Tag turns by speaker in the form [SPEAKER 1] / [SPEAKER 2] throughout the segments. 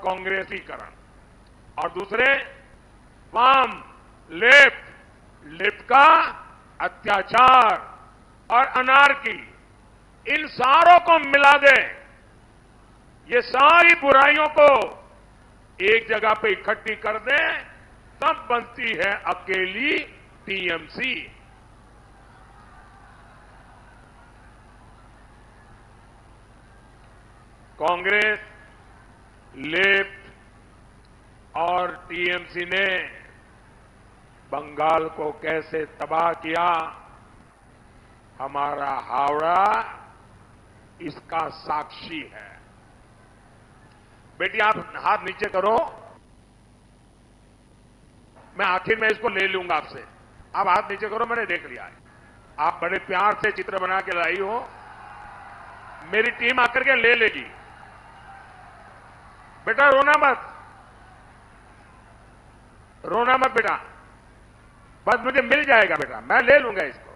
[SPEAKER 1] कांग्रेसीकरण, और दूसरे वाम, लेफ्ट का अत्याचार और अनार्की, इन सारों को मिला दे, ये सारी बुराइयों को एक जगह पे इकट्ठी कर दे, तब बनती है अकेली टीएमसी। कांग्रेस, लेफ्ट और टीएमसी ने बंगाल को कैसे तबाह किया, हमारा हावड़ा इसका साक्षी है। बेटी आप हाथ नीचे करो, मैं आखिर में इसको ले लूंगा आपसे। आप हाथ नीचे करो, मैंने देख लिया है। आप बड़े प्यार से चित्र बना के लाई हो, मेरी टीम आकर के ले लेगी। बेटा रोना मत, रोना मत बेटा, बस मुझे मिल जाएगा बेटा, मैं ले लूंगा इसको।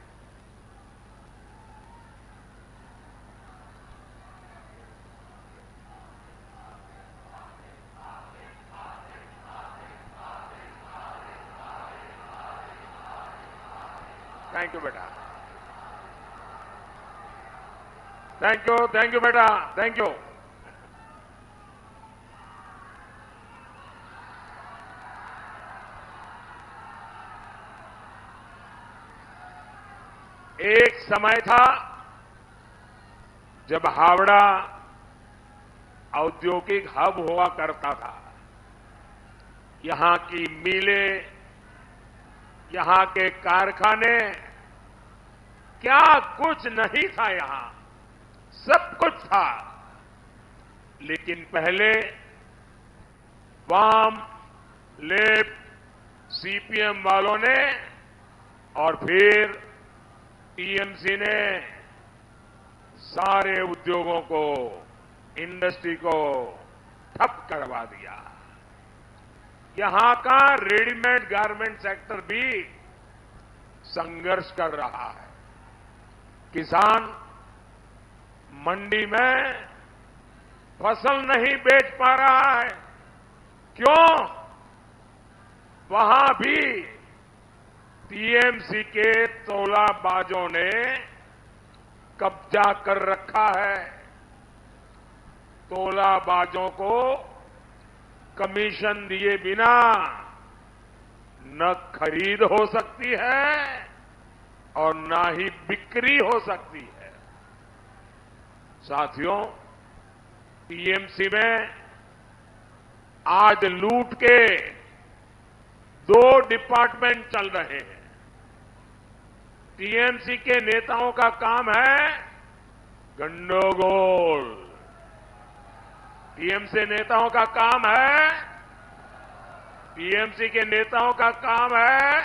[SPEAKER 1] थैंक यू बेटा, थैंक यू बेटा, थैंक यू। एक समय था जब हावड़ा औद्योगिक हब हुआ करता था। यहां की मिलें, यहां के कारखाने, क्या कुछ नहीं था, यहां सब कुछ था। लेकिन पहले वाम, लेफ्ट, सीपीएम वालों ने और फिर टीएमसी ने सारे उद्योगों को, इंडस्ट्री को ठप करवा दिया। यहां का रेडीमेड गारमेंट सेक्टर भी संघर्ष कर रहा है। किसान मंडी में फसल नहीं बेच पा रहा है। क्यों? वहां भी टीएमसी के तोलाबाजों ने कब्जा कर रखा है। तोलाबाजों को कमीशन दिए बिना न खरीद हो सकती है और न ही बिक्री हो सकती है। साथियों, टीएमसी में आज लूट के 2 डिपार्टमेंट चल रहे हैं। टीएमसी के नेताओं का काम है गंडोगोल। टीएमसी नेताओं का काम है, टीएमसी के नेताओं का काम है,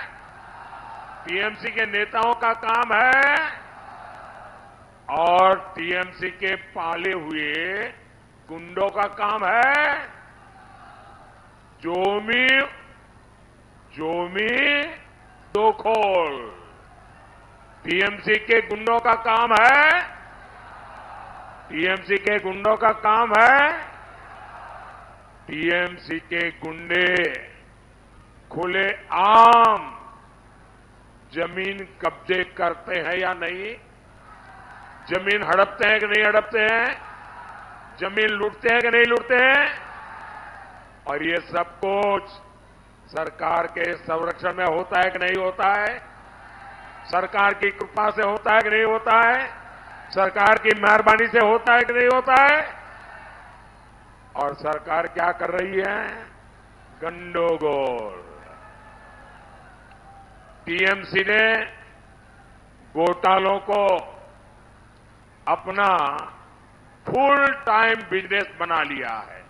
[SPEAKER 1] टीएमसी के नेताओं का काम है और टीएमसी के पाले हुए गुंडों का काम है जोमी दोखोल। टीएमसी के गुंडों का काम है, टीएमसी के गुंडों का काम है, टीएमसी के गुंडे खुले आम जमीन कब्जे करते हैं या नहीं, जमीन हड़पते हैं कि नहीं हड़पते हैं, जमीन लूटते हैं कि नहीं लूटते हैं, और ये सब कुछ सरकार के संरक्षण में होता है कि नहीं होता है, सरकार की कृपा से होता है कि नहीं होता है, सरकार की मेहरबानी से होता है कि नहीं होता है। और सरकार क्या कर रही है? गंडोगोल। टीएमसी ने घोटालों को अपना फुल टाइम बिजनेस बना लिया है।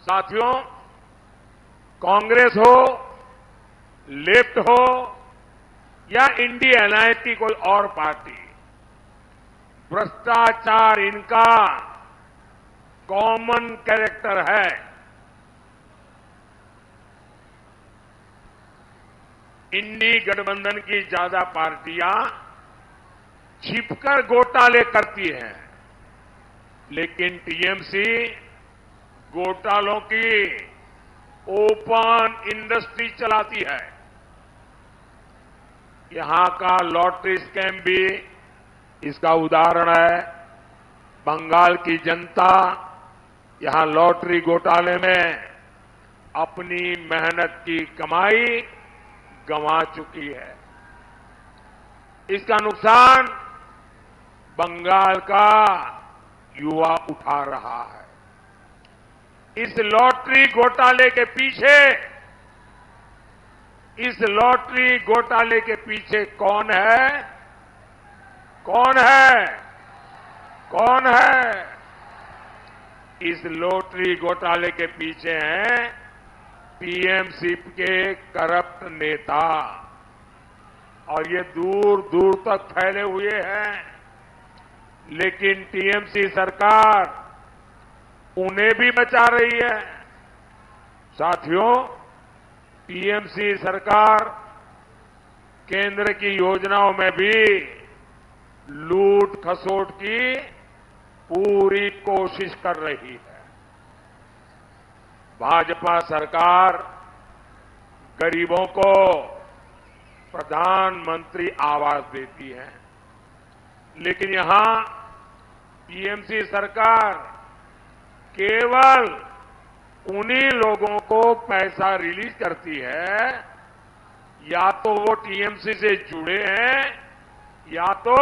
[SPEAKER 1] साथियों, कांग्रेस हो, लेफ्ट हो या इंडिया अलायंस की कोई और पार्टी, भ्रष्टाचार इनका कॉमन कैरेक्टर है। इंडी गठबंधन की ज्यादा पार्टियां छिपकर घोटाले करती हैं, लेकिन टीएमसी घोटालों की ओपन इंडस्ट्री चलाती है। यहां का लॉटरी स्कैम भी इसका उदाहरण है। बंगाल की जनता यहां लॉटरी घोटाले में अपनी मेहनत की कमाई गंवा चुकी है। इसका नुकसान बंगाल का युवा उठा रहा है। इस लॉटरी घोटाले के पीछे कौन है? कौन है? कौन है? इस लॉटरी घोटाले के पीछे हैं टीएमसी के करप्ट नेता, और ये दूर दूर तक फैले हुए हैं। लेकिन टीएमसी सरकार उन्हें भी बचा रही है। साथियों, टीएमसी सरकार केंद्र की योजनाओं में भी लूट खसोट की पूरी कोशिश कर रही है। भाजपा सरकार गरीबों को प्रधानमंत्री आवास देती है, लेकिन यहां टीएमसी सरकार केवल उन्हीं लोगों को पैसा रिलीज करती है या तो वो टीएमसी से जुड़े हैं या तो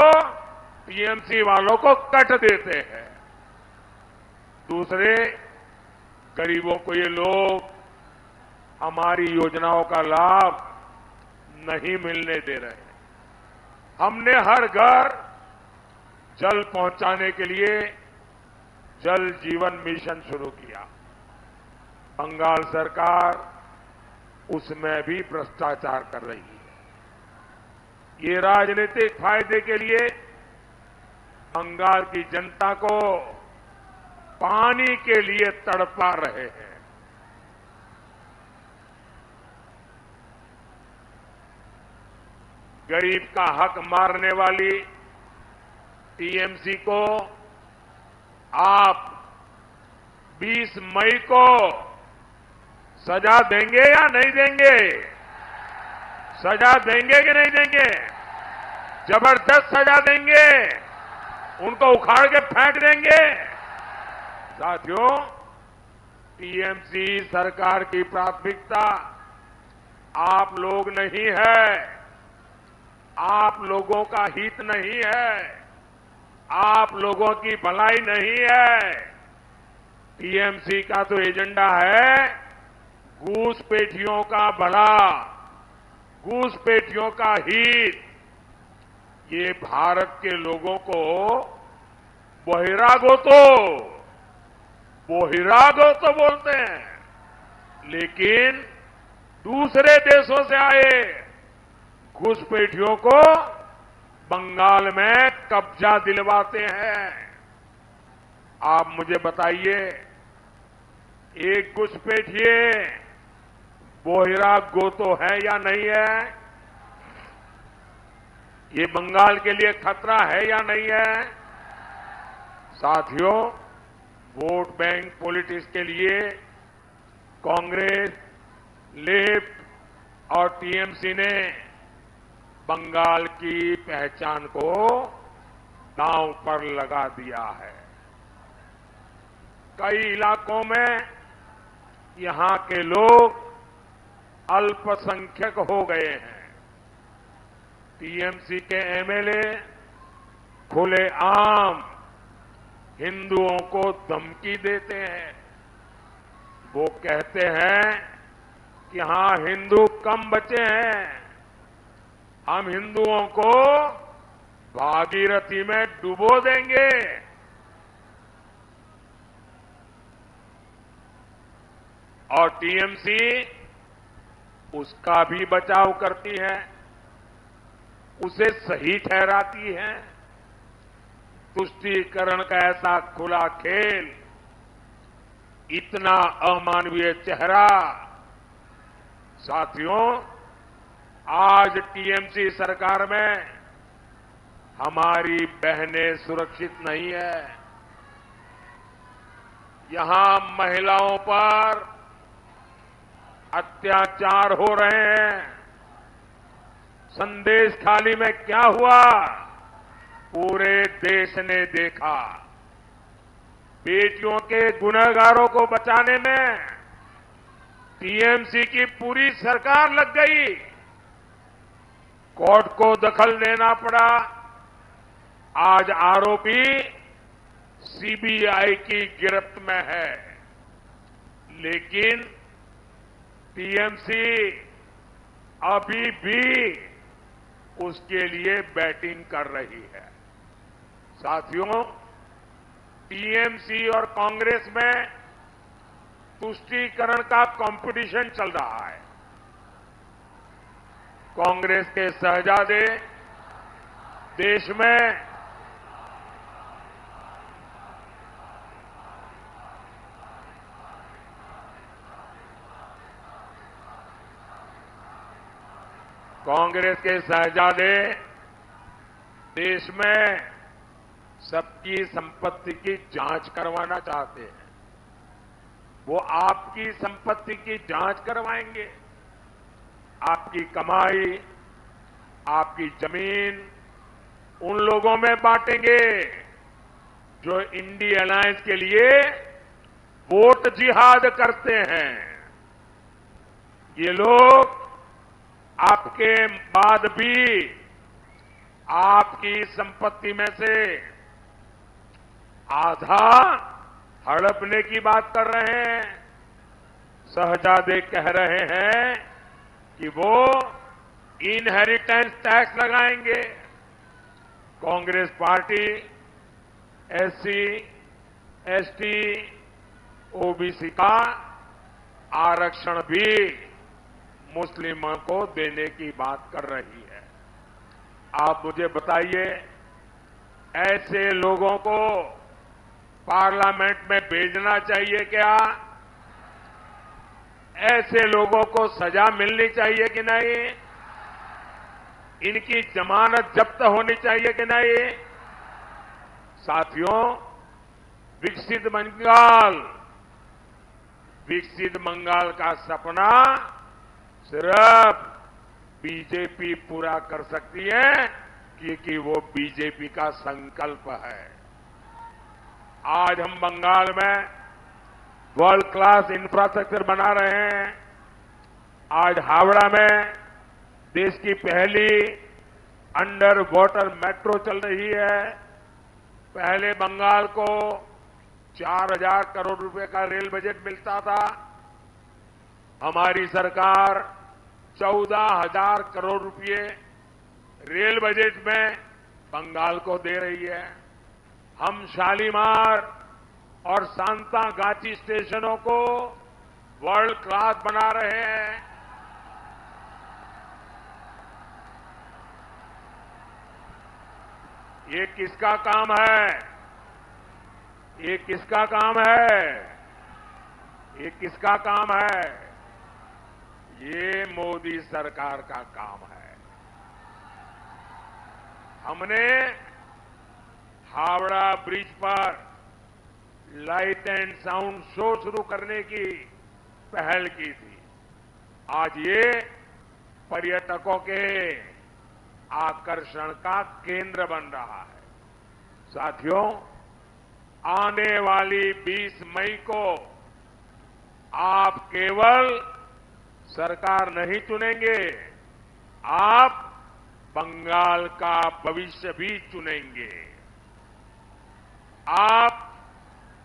[SPEAKER 1] टीएमसी वालों को कट देते हैं। दूसरे गरीबों को ये लोग हमारी योजनाओं का लाभ नहीं मिलने दे रहे। हमने हर घर जल पहुंचाने के लिए जल जीवन मिशन शुरू किया। बंगाल सरकार उसमें भी भ्रष्टाचार कर रही है। ये राजनीतिक फायदे के लिए बंगाल की जनता को पानी के लिए तड़पा रहे हैं। गरीब का हक मारने वाली टीएमसी को आप 20 मई को सजा देंगे या नहीं देंगे? सजा देंगे कि नहीं देंगे? जबरदस्त सजा देंगे, उनको उखाड़ के फेंक देंगे। साथियों, टीएमसी सरकार की प्राथमिकता आप लोग नहीं है, आप लोगों का हित नहीं है, आप लोगों की भलाई नहीं है। टीएमसी का तो एजेंडा है घूसपैठियों का भला, घूसपैठियों का हित। ये भारत के लोगों को बहिरागो तो बोलते हैं, लेकिन दूसरे देशों से आए घुसपैठियों को बंगाल में कब्जा दिलवाते हैं। आप मुझे बताइए, एक घुसपैठिए बहिरागो तो है या नहीं है? ये बंगाल के लिए खतरा है या नहीं है? साथियों, वोट बैंक पॉलिटिक्स के लिए कांग्रेस, लेफ्ट और टीएमसी ने बंगाल की पहचान को दांव पर लगा दिया है। कई इलाकों में यहां के लोग अल्पसंख्यक हो गए हैं। टीएमसी के एमएलए खुलेआम हिंदुओं को धमकी देते हैं। वो कहते हैं कि हां, हिंदू कम बचे हैं, हम हिंदुओं को भागीरथी में डुबो देंगे। और टीएमसी उसका भी बचाव करती है, उसे सही ठहराती है। तुष्टीकरण का ऐसा खुला खेल, इतना अमानवीय चेहरा। साथियों, आज टीएमसी सरकार में हमारी बहनें सुरक्षित नहीं है। यहां महिलाओं पर अत्याचार हो रहे हैं। संदेश खाली में क्या हुआ, पूरे देश ने देखा। बेटियों के गुनहगारों को बचाने में टीएमसी की पूरी सरकार लग गई। कोर्ट को दखल देना पड़ा। आज आरोपी सीबीआई की गिरफ्त में है, लेकिन टीएमसी अभी भी उसके लिए बैटिंग कर रही है। साथियों, टीएमसी और कांग्रेस में तुष्टीकरण का कंपटीशन चल रहा है। कांग्रेस के शहजादे देश में देश में सबकी संपत्ति की जांच करवाना चाहते हैं। वो आपकी संपत्ति की जांच करवाएंगे। आपकी कमाई, आपकी जमीन उन लोगों में बांटेंगे जो इंडी अलायंस के लिए वोट जिहाद करते हैं। ये लोग आपके बाद भी आपकी संपत्ति में से आधा हड़पने की बात कर रहे हैं। शहजादे कह रहे हैं कि वो इनहेरिटेंस टैक्स लगाएंगे। Congress party SC, ST, OBC का आरक्षण भी मुस्लिमों को देने की बात कर रही है। आप मुझे बताइए, ऐसे लोगों को पार्लियामेंट में भेजना चाहिए क्या? ऐसे लोगों को सजा मिलनी चाहिए कि नहीं? इनकी जमानत जब्त होनी चाहिए कि नहीं? साथियों, विकसित बंगाल का सपना सिर्फ बीजेपी पूरा कर सकती है, क्योंकि वो बीजेपी का संकल्प है। आज हम बंगाल में वर्ल्ड क्लास इंफ्रास्ट्रक्चर बना रहे हैं। आज हावड़ा में देश की पहली अंडर वाटर मेट्रो चल रही है। पहले बंगाल को 4,000 करोड़ रुपए का रेल बजट मिलता था। हमारी सरकार 14,000 करोड़ रुपए रेल बजट में बंगाल को दे रही है। हम शालीमार और सांतागाची स्टेशनों को वर्ल्ड क्लास बना रहे हैं। ये किसका काम है? ये किसका काम है? ये किसका काम है? ये मोदी सरकार का काम है। हमने हावड़ा ब्रिज पर लाइट एंड साउंड शो शुरू करने की पहल की थी। आज ये पर्यटकों के आकर्षण का केंद्र बन रहा है। साथियों, आने वाली 20 मई को आप केवल सरकार नहीं चुनेंगे, आप बंगाल का भविष्य भी चुनेंगे। आप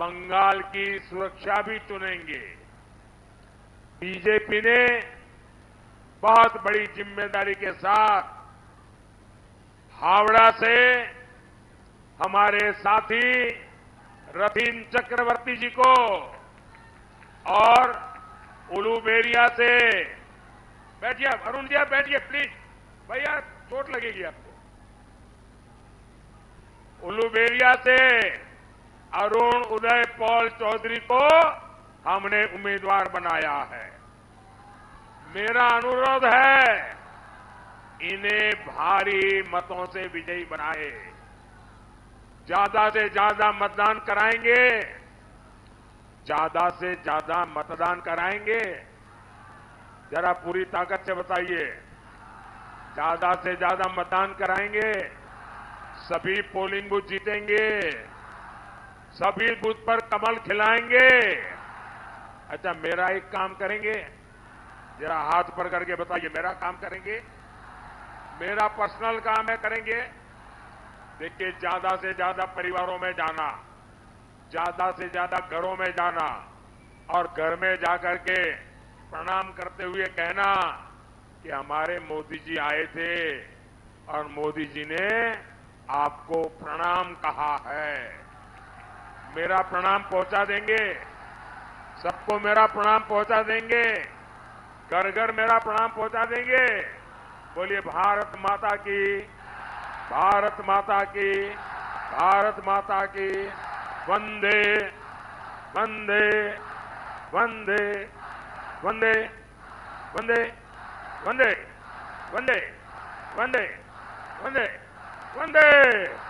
[SPEAKER 1] बंगाल की सुरक्षा भी चुनेंगे। बीजेपी ने बहुत बड़ी जिम्मेदारी के साथ हावड़ा से हमारे साथी रथिन चक्रवर्ती जी को और उलूबेरिया से, बैठिए अरुण जी, आप बैठिए प्लीज, भैया चोट लगेगी आपको। उलूबेरिया से अरुण उदय पॉल चौधरी को हमने उम्मीदवार बनाया है। मेरा अनुरोध है, इन्हें भारी मतों से विजयी बनाए। ज्यादा से ज्यादा मतदान कराएंगे। ज्यादा से ज्यादा मतदान कराएंगे? जरा पूरी ताकत से बताइए। ज्यादा से ज्यादा मतदान कराएंगे? सभी पोलिंग बूथ जीतेंगे? सभी बूथ पर कमल खिलाएंगे? अच्छा, मेरा एक काम करेंगे? जरा हाथ पर करके बताइए, मेरा काम करेंगे? मेरा पर्सनल काम है, करेंगे? देखिए, ज्यादा से ज्यादा परिवारों में जाना, ज्यादा से ज्यादा घरों में जाना और घर में जाकर के प्रणाम करते हुए कहना कि हमारे मोदी जी आए थे और मोदी जी ने आपको प्रणाम कहा है। मेरा प्रणाम पहुंचा देंगे? सबको मेरा प्रणाम पहुंचा देंगे? घर घर मेरा प्रणाम पहुंचा देंगे? बोलिए भारत माता की, भारत माता की, भारत माता की। वंदे वंदे वंदे वंदे वंदे वंदे वंदे वंदे वंदे वंदे